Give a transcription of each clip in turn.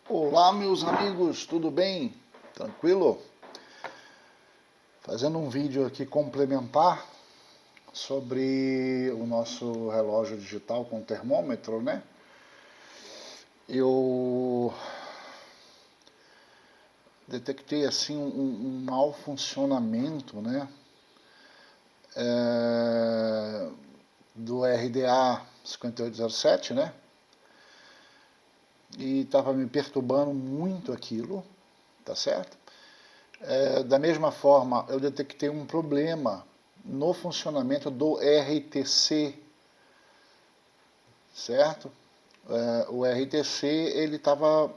Olá, meus amigos, tudo bem? Tranquilo? Fazendo um vídeo aqui complementar sobre o nosso relógio digital com termômetro, né? Eu detectei assim um mau funcionamento, né? Do RDA 5807, né? E estava me perturbando muito aquilo, tá certo? Da mesma forma, eu detectei um problema no funcionamento do RTC, certo? O RTC, ele estava,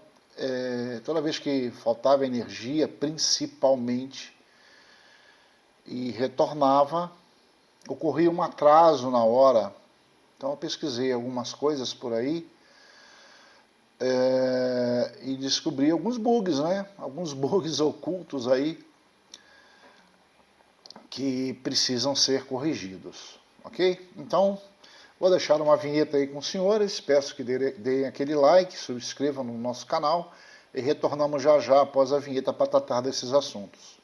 toda vez que faltava energia, principalmente, e retornava, ocorria um atraso na hora. Então eu pesquisei algumas coisas por aí, e descobri alguns bugs, né? Alguns bugs ocultos aí, que precisam ser corrigidos, ok? Então, vou deixar uma vinheta aí com os senhores, peço que deem aquele like, subscrevam no nosso canal e retornamos já já após a vinheta para tratar desses assuntos.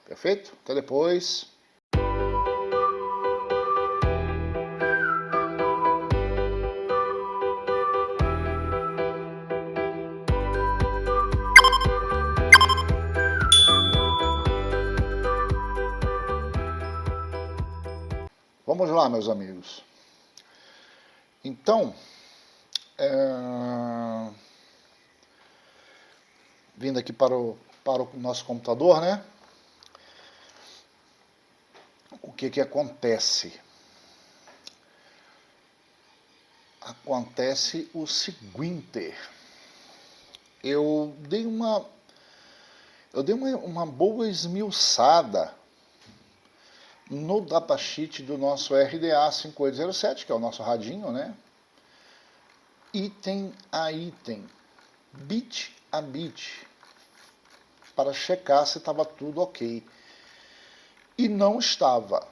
Perfeito? Até depois. Vamos lá, meus amigos. Então, vindo aqui para o nosso computador, né? O que acontece? Acontece o seguinte. Eu dei uma boa esmiuçada no datasheet do nosso RDA 5807, que é o nosso radinho, né? Item a item, bit a bit, para checar se estava tudo ok. E não estava.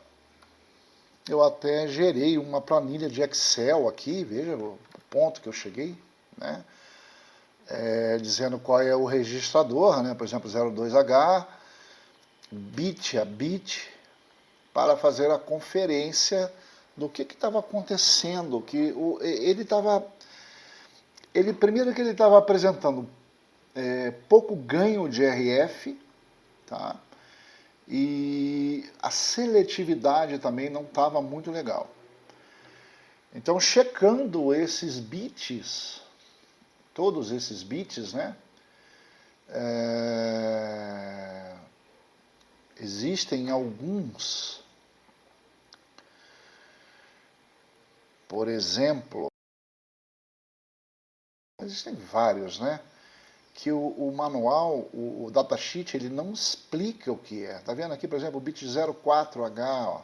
Eu até gerei uma planilha de Excel aqui, veja o ponto que eu cheguei, né? Dizendo qual é o registrador, né? Por exemplo, 02H, bit a bit, para fazer a conferência do que estava acontecendo, que primeiro que ele estava apresentando pouco ganho de RF, tá? E a seletividade também não estava muito legal. Então, checando esses bits, todos esses bits, né? Existem alguns, por exemplo, existem vários, né? Que o manual, o datasheet, ele não explica o que é. Tá vendo aqui, por exemplo, o bit 04H, ó,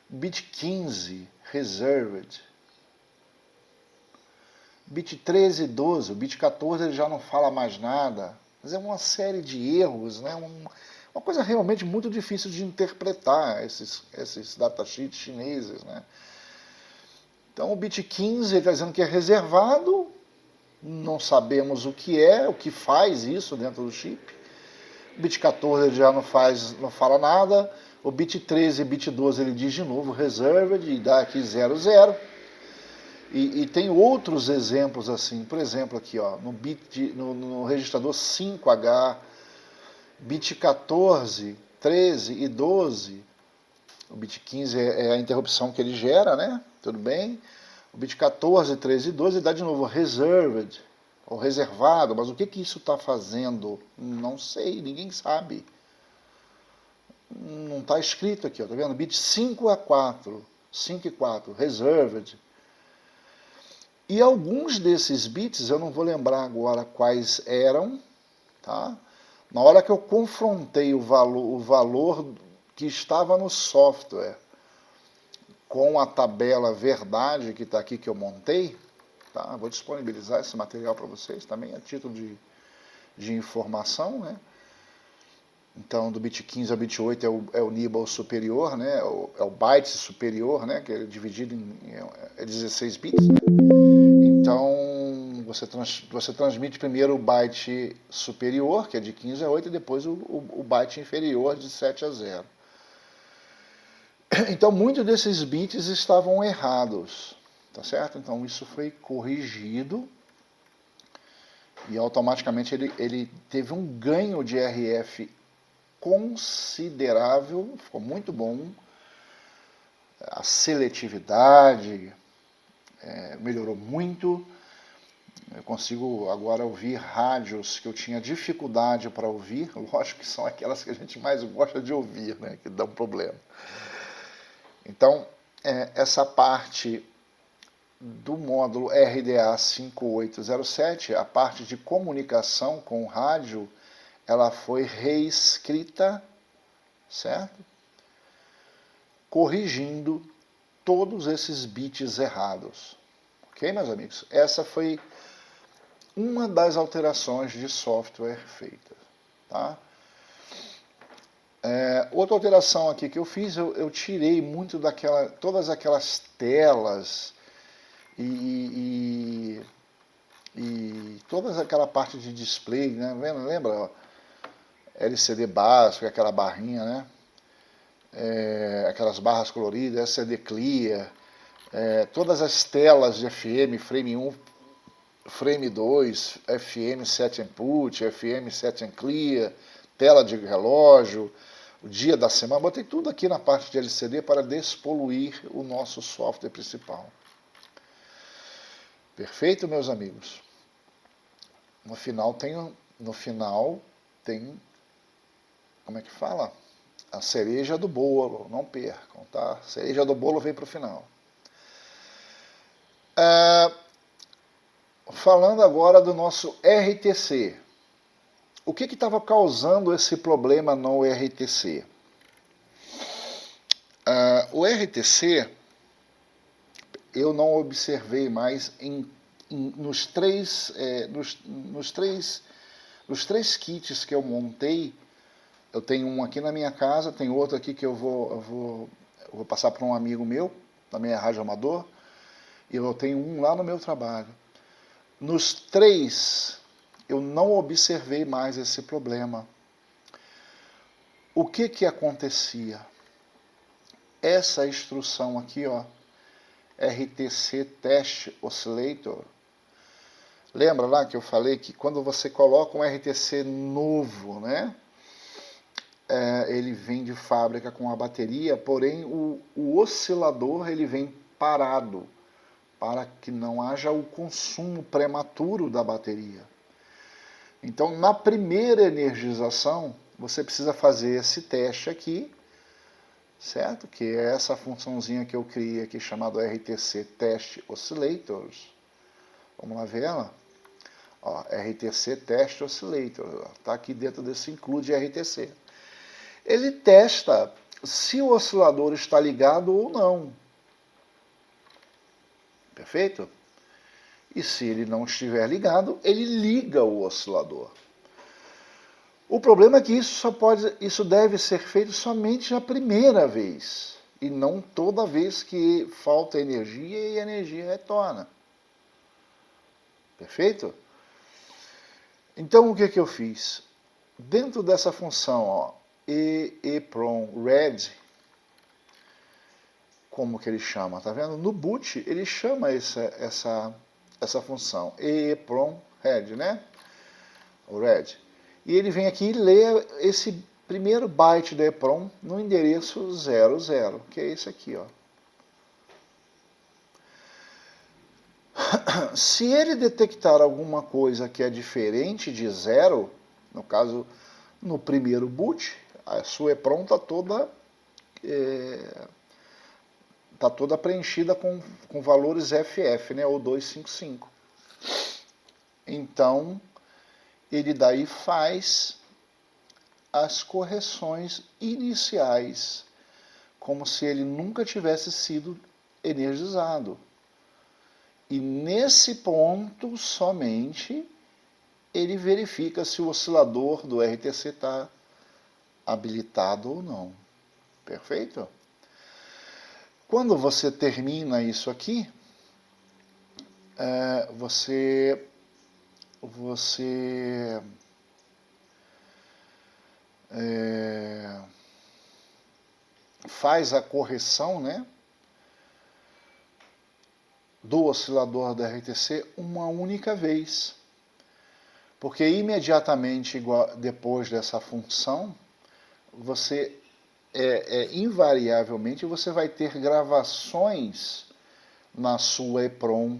bit 15, reserved, bit 13 e 12, o bit 14 ele já não fala mais nada. Mas é uma série de erros, né? Uma coisa realmente muito difícil de interpretar, esses datasheets chineses, né? Então o bit 15 ele está dizendo que é reservado, não sabemos o que faz isso dentro do chip. O bit 14 ele já não fala nada. O bit 13 e bit 12 ele diz de novo reserved e dá aqui 00. E tem outros exemplos assim, por exemplo aqui, ó, no registrador 5H, bit 14, 13 e 12, o bit 15 é a interrupção que ele gera, né? Tudo bem. O bit 14, 13 e 12 dá de novo reserved, ou reservado, mas o que isso está fazendo? Não sei, ninguém sabe. Não está escrito aqui, ó, tá vendo? Bit 5 a 4, 5 e 4, reserved. E alguns desses bits, eu não vou lembrar agora quais eram, tá? Na hora que eu confrontei o valor que estava no software com a tabela verdade que está aqui que eu montei, tá? Vou disponibilizar esse material para vocês também a título de informação, né? Então, do bit 15 ao bit 8 é o nibble superior, né? É o byte superior, né? Que é dividido em 16 bits, né? Então, você transmite primeiro o byte superior, que é de 15 a 8, e depois o byte inferior, de 7 a 0. Então, muitos desses bits estavam errados, tá certo? Então, isso foi corrigido e automaticamente ele teve um ganho de RF considerável, ficou muito bom. A seletividade melhorou muito. Eu consigo agora ouvir rádios que eu tinha dificuldade para ouvir. Lógico que são aquelas que a gente mais gosta de ouvir, né, que dão problema. Então, essa parte do módulo RDA 5807, a parte de comunicação com o rádio, ela foi reescrita, certo? Corrigindo todos esses bits errados. Ok, meus amigos? Essa foi uma das alterações de software feitas. Tá? Outra alteração aqui que eu fiz, eu tirei muito todas aquelas telas e toda aquela parte de display, né? Lembra? LCD básico, aquela barrinha, né? Aquelas barras coloridas, LCD Clear, todas as telas de FM, frame 1, frame 2, FM set input, FM set clear, tela de relógio, o dia da semana, botei tudo aqui na parte de LCD para despoluir o nosso software principal. Perfeito, meus amigos? No final tem, como é que fala? A cereja do bolo, não percam, tá? A cereja do bolo vem para o final. Falando agora do nosso RTC. O que estava causando esse problema no RTC? O RTC, eu não observei mais nos três kits que eu montei. Eu tenho um aqui na minha casa, tem outro aqui que eu vou passar para um amigo meu, também é rádio amador, e eu tenho um lá no meu trabalho. Nos três, eu não observei mais esse problema. O que acontecia? Essa instrução aqui, ó, RTC Test Oscillator, lembra lá que eu falei que quando você coloca um RTC novo, né, ele vem de fábrica com a bateria, porém o oscilador ele vem parado, para que não haja o consumo prematuro da bateria. Então, na primeira energização, você precisa fazer esse teste aqui, certo? Que é essa funçãozinha que eu criei aqui, chamada RTC Test Oscillators. Vamos lá ver ela? Ó, RTC Test Oscillator, está aqui dentro desse include RTC. Ele testa se o oscilador está ligado ou não. Perfeito? E se ele não estiver ligado, ele liga o oscilador. O problema é que isso deve ser feito somente na primeira vez, e não toda vez que falta energia e a energia retorna. Perfeito? Então o que eu fiz? Dentro dessa função, ó, EEPROM Red, como que ele chama, tá vendo? No boot ele chama essa função, EEPROM Red, né? O Red. E ele vem aqui e lê esse primeiro byte do EEPROM no endereço 00, que é esse aqui, ó. Se ele detectar alguma coisa que é diferente de 0, no caso, no primeiro boot, a sua EEPROM está toda preenchida com valores FF, né, ou 255. Então, ele daí faz as correções iniciais, como se ele nunca tivesse sido energizado. E nesse ponto somente ele verifica se o oscilador do RTC está habilitado ou não. Perfeito? Quando você termina isso aqui, você você faz a correção, né, do oscilador da RTC uma única vez. Porque imediatamente depois dessa função, você invariavelmente você vai ter gravações na sua EPROM,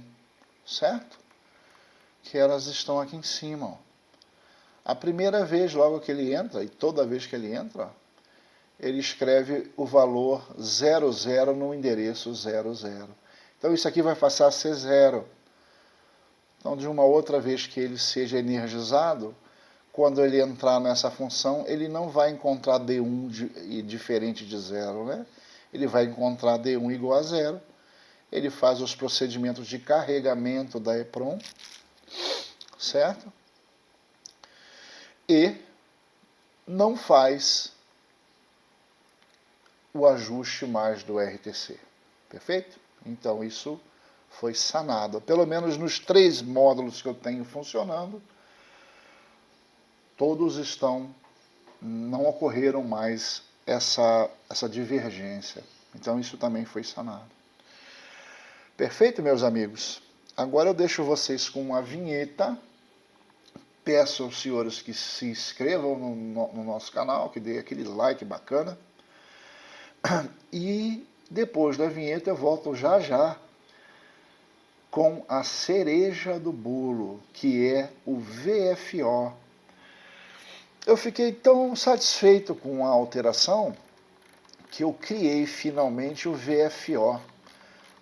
certo? Que elas estão aqui em cima. Ó. A primeira vez, logo que ele entra, e toda vez que ele entra, ele escreve o valor 00 no endereço 00. Então isso aqui vai passar a ser 0. Então, de uma outra vez que ele seja energizado, quando ele entrar nessa função, ele não vai encontrar D1 diferente de 0, né? Ele vai encontrar D1 igual a 0. Ele faz os procedimentos de carregamento da EPROM, certo? E não faz o ajuste mais do RTC, perfeito? Então, isso foi sanado. Pelo menos nos 3 módulos que eu tenho funcionando, todos não ocorreram mais essa divergência. Então isso também foi sanado. Perfeito, meus amigos? Agora eu deixo vocês com uma vinheta. Peço aos senhores que se inscrevam no nosso canal, que dê aquele like bacana. E depois da vinheta eu volto já já com a cereja do bolo, que é o VFO. Eu fiquei tão satisfeito com a alteração que eu criei finalmente o VFO.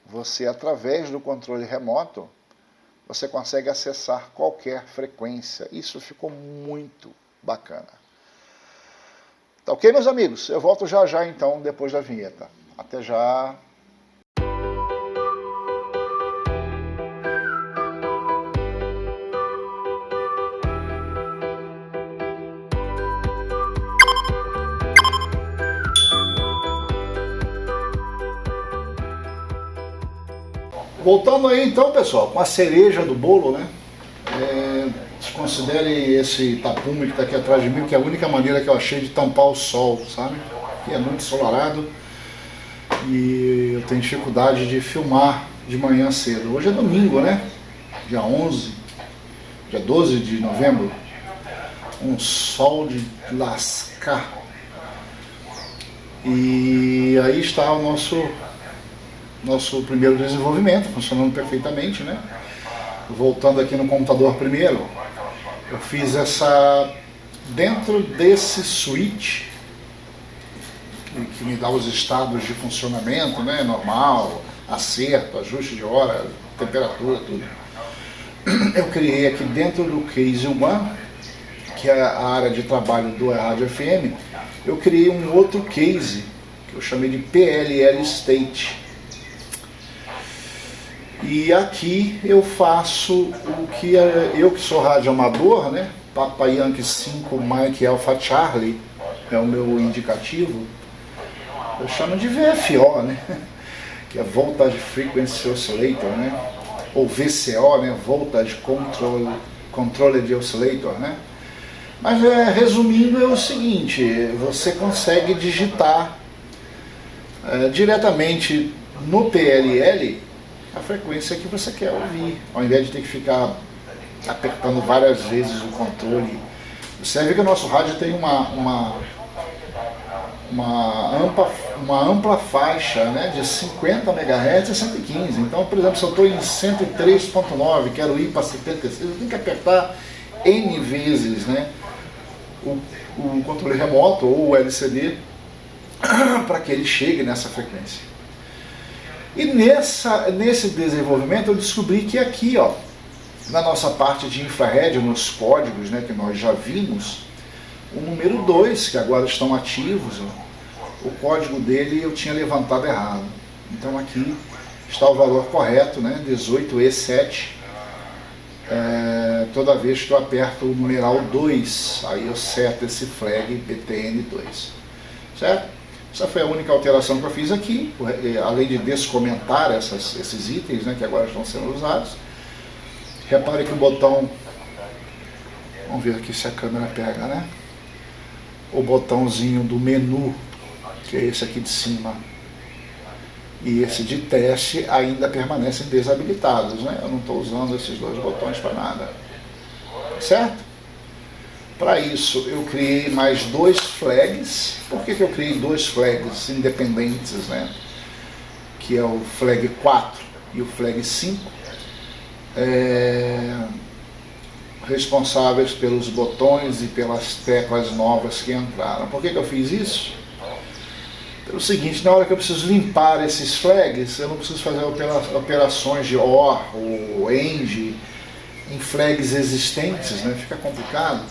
Você, através do controle remoto, você consegue acessar qualquer frequência. Isso ficou muito bacana. Tá ok, meus amigos? Eu volto já já, então, depois da vinheta. Até já! Voltando aí então, pessoal, com a cereja do bolo, né? Considere esse tapume que está aqui atrás de mim, que é a única maneira que eu achei de tampar o sol, sabe? Aqui é muito ensolarado e eu tenho dificuldade de filmar de manhã cedo. Hoje é domingo, né? Dia 11, dia 12 de novembro. Um sol de lascar. E aí está o nosso primeiro desenvolvimento, funcionando perfeitamente, né? Voltando aqui no computador primeiro, eu fiz dentro desse switch, que me dá os estados de funcionamento, né? Normal, acerto, ajuste de hora, temperatura, tudo. Eu criei aqui dentro do Case 1, que é a área de trabalho do Rádio FM, eu criei um outro case, que eu chamei de PLL State. E aqui eu faço o que eu que sou radioamador, né? Papa Yankee 5 Mike Alpha Charlie é o meu indicativo. Eu chamo de VFO, né? Que é Voltage Frequency Oscillator, né? Ou VCO, né? Voltage Controlled Oscillator, né? Mas resumindo é o seguinte, você consegue digitar diretamente no PLL a frequência que você quer ouvir, ao invés de ter que ficar apertando várias vezes o controle. Você vê que o nosso rádio tem uma ampla faixa, né, de 50 MHz a 115. Então, por exemplo, se eu estou em 103.9, quero ir para 76, eu tenho que apertar N vezes, né, o controle remoto ou o LCD para que ele chegue nessa frequência. E nesse desenvolvimento eu descobri que aqui, ó, na nossa parte de infrared, nos códigos, né, que nós já vimos, o número 2, que agora estão ativos, ó, o código dele eu tinha levantado errado. Então aqui está o valor correto, né, 18E7. Toda vez que eu aperto o numeral 2, aí eu seto esse flag PTN2, certo? Essa foi a única alteração que eu fiz aqui, além de descomentar esses itens, né, que agora estão sendo usados. Repare que o botão Vamos ver aqui se a câmera pega, né? O botãozinho do menu, que é esse aqui de cima, e esse de teste ainda permanecem desabilitados, né? Eu não estou usando esses dois botões para nada, certo? Para isso eu criei mais dois flags. Por que eu criei dois flags independentes, né? Que é o flag 4 e o flag 5, responsáveis pelos botões e pelas teclas novas que entraram. Por que eu fiz isso? Pelo seguinte, na hora que eu preciso limpar esses flags, eu não preciso fazer operações de OR ou END em flags existentes, né? Fica complicado.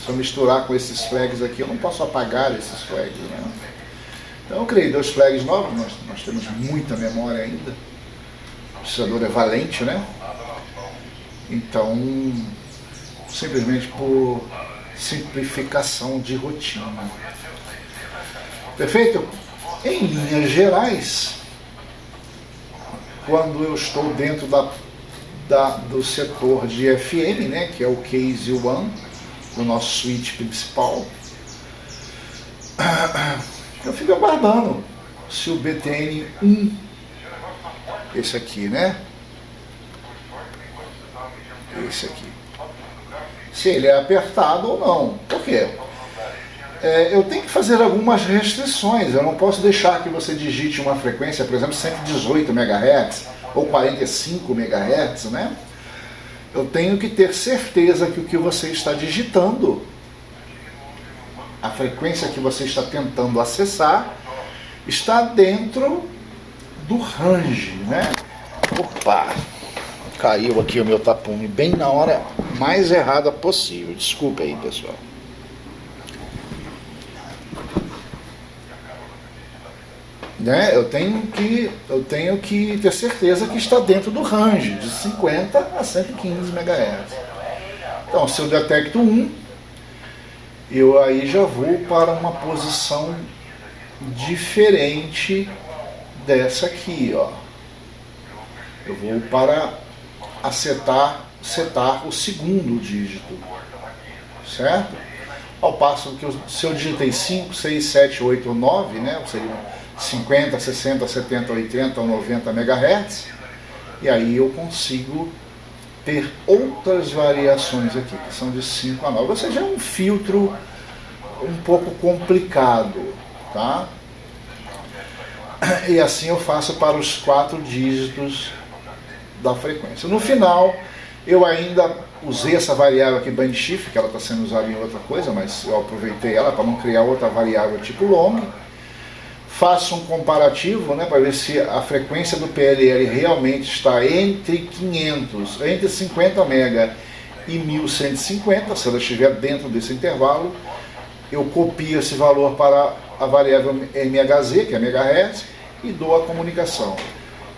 Se eu misturar com esses flags aqui, eu não posso apagar esses flags, né? Então eu criei dois flags novos, nós temos muita memória ainda. O processador é valente, né? Então, simplesmente por simplificação de rotina. Perfeito? Em linhas gerais, quando eu estou dentro do setor de FM, né, que é o Case 1 do nosso switch principal, eu fico aguardando se o BTN1, esse aqui, né? Esse aqui, se ele é apertado ou não. Por quê? Eu tenho que fazer algumas restrições. Eu não posso deixar que você digite uma frequência, por exemplo, 118 MHz ou 45 MHz, né? Eu tenho que ter certeza que o que você está digitando, a frequência que você está tentando acessar, está dentro do range, né? Opa! Caiu aqui o meu tapume bem na hora mais errada possível. Desculpa aí, pessoal. Né? Eu tenho que ter certeza que está dentro do range de 50 a 115 MHz. Então, se eu detecto 1, eu aí já vou para uma posição diferente dessa aqui, ó. Eu vou para setar o segundo dígito, certo? Ao passo que se eu digitei 5, 6, 7, 8 ou 9, né, seriam 50, 60, 70, 80 ou 90 MHz, e aí eu consigo ter outras variações aqui, que são de 5 a 9, ou seja, é um filtro um pouco complicado, tá? E assim eu faço para os 4 dígitos da frequência. No final, eu ainda usei essa variável aqui, band shift, que ela está sendo usada em outra coisa, mas eu aproveitei ela para não criar outra variável tipo long. Faço um comparativo, né, para ver se a frequência do PLL realmente está entre 50 MHz e 1150, se ela estiver dentro desse intervalo. Eu copio esse valor para a variável MHz, que é MHz, e dou a comunicação.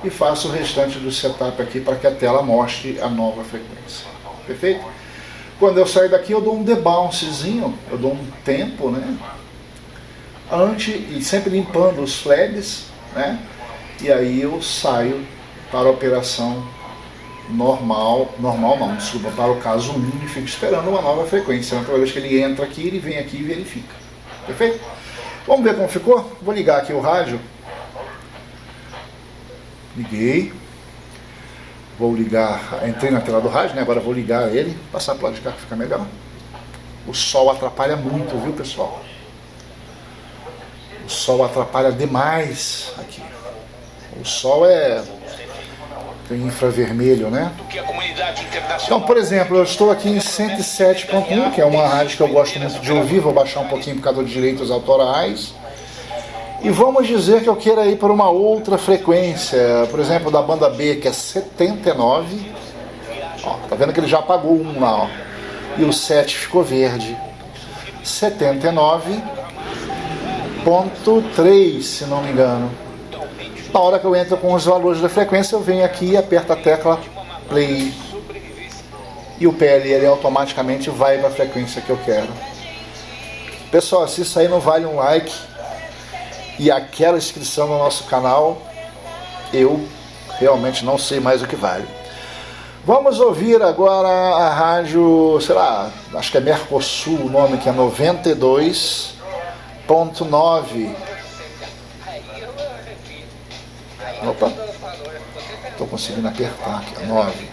E faço o restante do setup aqui para que a tela mostre a nova frequência. Perfeito? Quando eu sair daqui, eu dou um debouncezinho, eu dou um tempo, né? E sempre limpando os flags, né? E aí eu saio para a operação normal não, desculpa, para o caso 1 e fico esperando uma nova frequência. Então, toda vez que ele entra aqui, ele vem aqui e verifica. Perfeito? Vamos ver como ficou? Vou ligar aqui o rádio. Liguei. Vou ligar, entrei na tela do rádio, né? Agora vou ligar ele, passar para o lado de cá que fica melhor. O sol atrapalha muito, viu, pessoal? O sol atrapalha demais aqui. O sol tem infravermelho, né? Então, por exemplo, eu estou aqui em 107.1, que é uma rádio que eu gosto muito de ouvir. Vou baixar um pouquinho por causa dos direitos autorais. E vamos dizer que eu queira ir para uma outra frequência, por exemplo, da banda B, que é 79. Ó, tá vendo que ele já apagou um lá, ó. E o 7 ficou verde. 79.3, se não me engano. Na hora que eu entro com os valores da frequência, eu venho aqui e aperto a tecla play. E o PLL automaticamente vai para a frequência que eu quero. Pessoal, se isso aí não vale um like e aquela inscrição no nosso canal, eu realmente não sei mais o que vale. Vamos ouvir agora a rádio, sei lá, acho que é Mercosul o nome, que é 92.9. Opa, estou conseguindo apertar aqui, 9.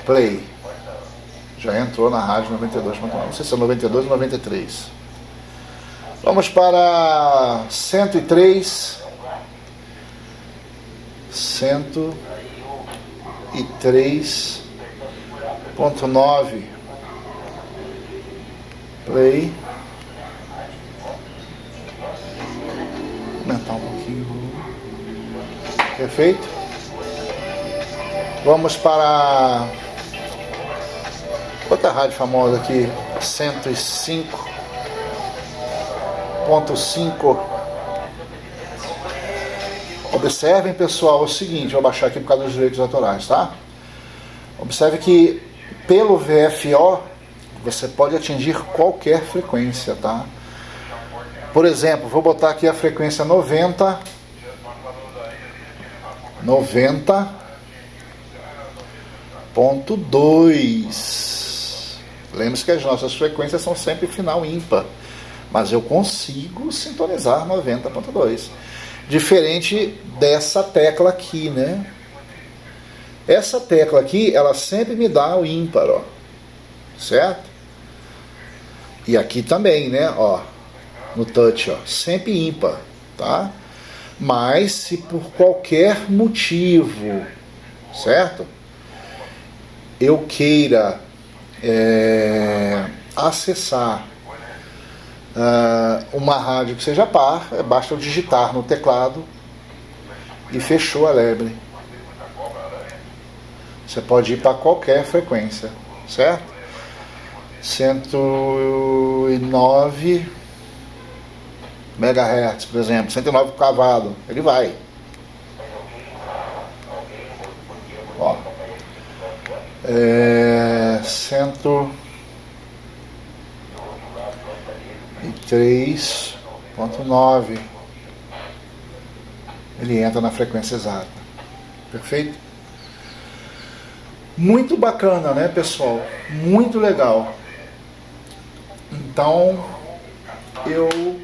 Play. Já entrou na rádio 92.9, não sei se é 92 ou 93. Vamos para 103. 103.9. Play. Aumentar um pouquinho. Perfeito. Vamos para outra rádio famosa aqui, 105.5. Observem, pessoal, o seguinte, vou baixar aqui por causa dos direitos autorais, tá? Observe que pelo VFO você pode atingir qualquer frequência, tá? Por exemplo, vou botar aqui a frequência 90.2. Lembre-se que as nossas frequências são sempre final ímpar, mas eu consigo sintonizar 90.2. Diferente dessa tecla aqui, né? Essa tecla aqui, ela sempre me dá o ímpar, ó. Certo? E aqui também, né? Ó, no touch, ó, sempre ímpar, tá? Mas se por qualquer motivo, certo? Eu queira acessar uma rádio que seja par, basta eu digitar no teclado e fechou a lebre. Você pode ir para qualquer frequência, certo? 109 MHz, por exemplo, 109 cavalo, ele vai. Ó, 103.9. Ele entra na frequência exata. Perfeito? Muito bacana, né, pessoal? Muito legal. Então, eu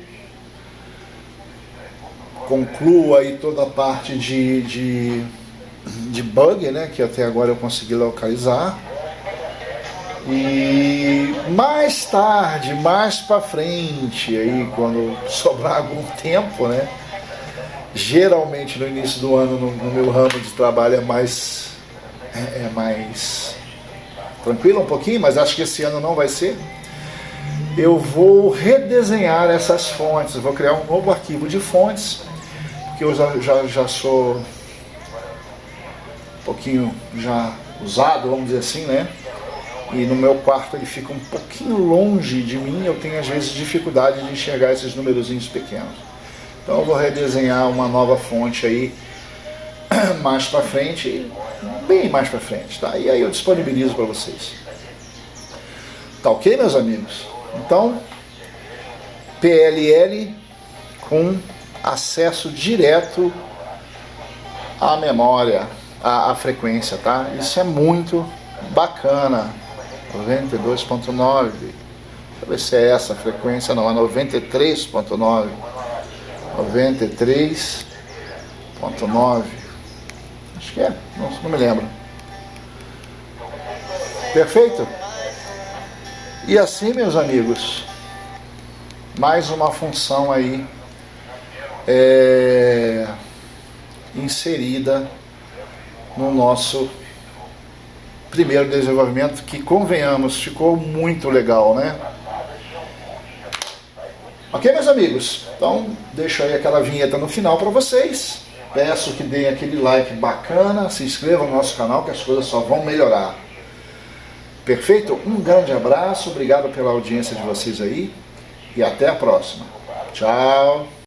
concluo aí toda a parte de bug, né, que até agora eu consegui localizar. E mais tarde, mais para frente, aí quando sobrar algum tempo, né? Geralmente no início do ano no meu ramo de trabalho é mais tranquilo um pouquinho, mas acho que esse ano não vai ser. Eu vou redesenhar essas fontes, eu vou criar um novo arquivo de fontes, porque eu já sou um pouquinho já usado, vamos dizer assim, né? E no meu quarto ele fica um pouquinho longe de mim, eu tenho às vezes dificuldade de enxergar esses numerozinhos pequenos. Então eu vou redesenhar uma nova fonte aí mais para frente, bem mais para frente, tá? E aí eu disponibilizo para vocês. Tá ok, meus amigos? Então, PLL com acesso direto à memória, à frequência, tá? Isso é muito bacana. 92.9. Deixa eu ver se é essa a frequência, não, é 93.9. 93.9. Acho que é, não me lembro. Perfeito? E assim, meus amigos, mais uma função aí inserida no nosso primeiro desenvolvimento, que, convenhamos, ficou muito legal, né? Ok, meus amigos? Então, deixo aí aquela vinheta no final para vocês. Peço que deem aquele like bacana, se inscrevam no nosso canal, que as coisas só vão melhorar. Perfeito? Um grande abraço, obrigado pela audiência de vocês aí e até a próxima. Tchau!